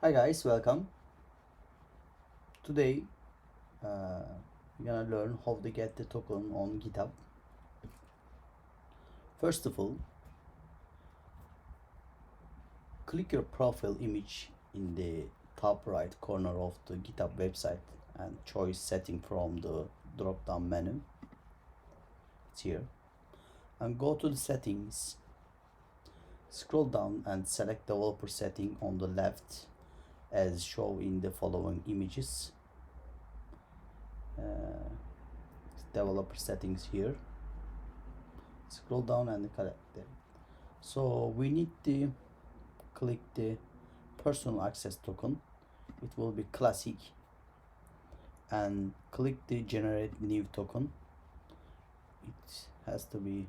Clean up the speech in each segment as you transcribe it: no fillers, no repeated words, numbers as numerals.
Hi guys, welcome. Today we're gonna learn how to get the token on GitHub. First of all, click your profile image in the top right corner of the GitHub website and choose setting from the drop down menu. It's here. And go to the settings. Scroll down and select developer setting on the left as shown in the following images. Developer settings here. Scroll down and select them. So we need to click the personal access token. It will be classic, and click the generate new token. It has to be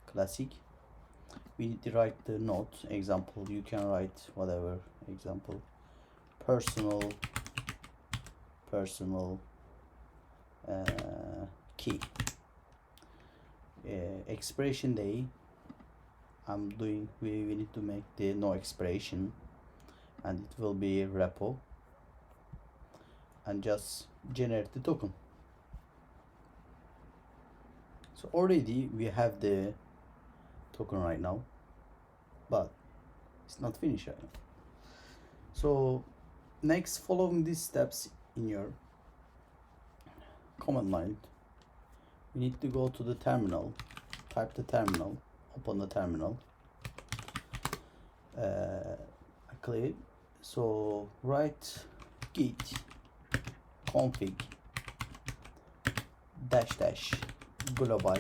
classic. We need to write the note. Example, you can write whatever. Example, personal key. Expiration day, we need to make the no expiration, and it will be repo, and just generate the token. So already we have the token right now, but it's not finished right now. So next, following these steps in your command line, we need to go to the terminal, type the terminal, open the terminal, clear. So write git config dash global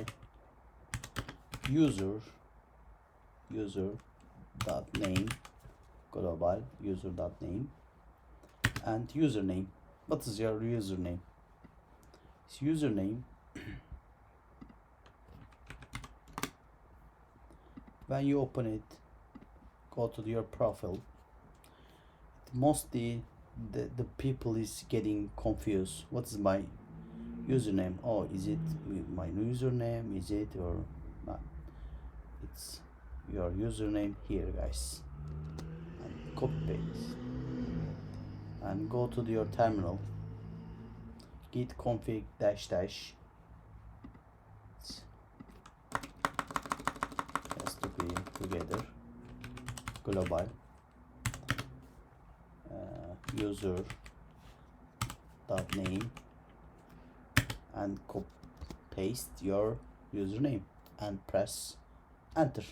user dot name global user dot name and username. What is your username? It's username. When you open it, go to your profile. Mostly the people is getting confused. What is my username? Oh, is it my username? Is it or not? It's your username here, guys. And copy paste and go to your terminal. Git config dash has to be together global user dot name and copy paste your username and press enter.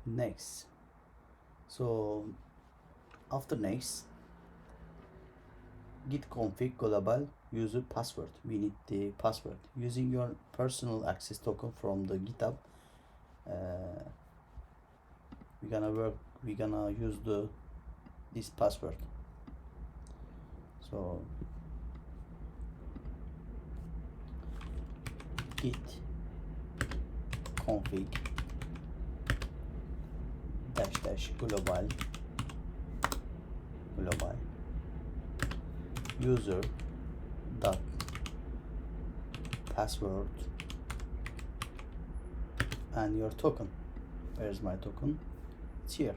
Next, so after next, git config global user password. We need the password using your personal access token from the GitHub. We're gonna use this password. So git config dash global user dot password and your token. Where's my token? It's here.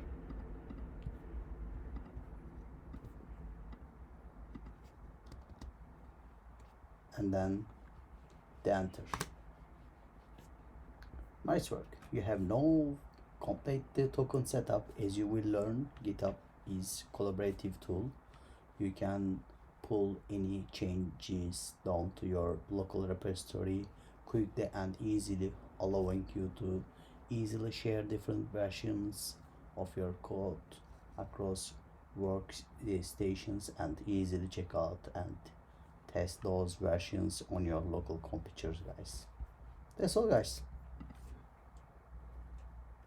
And then the enter. Nice work. You have no complete the token setup. As you will learn, GitHub is collaborative tool. You can pull any changes down to your local repository quickly and easily, allowing you to easily share different versions of your code across workstations and easily check out and test those versions on your local computers, guys. That's all, guys.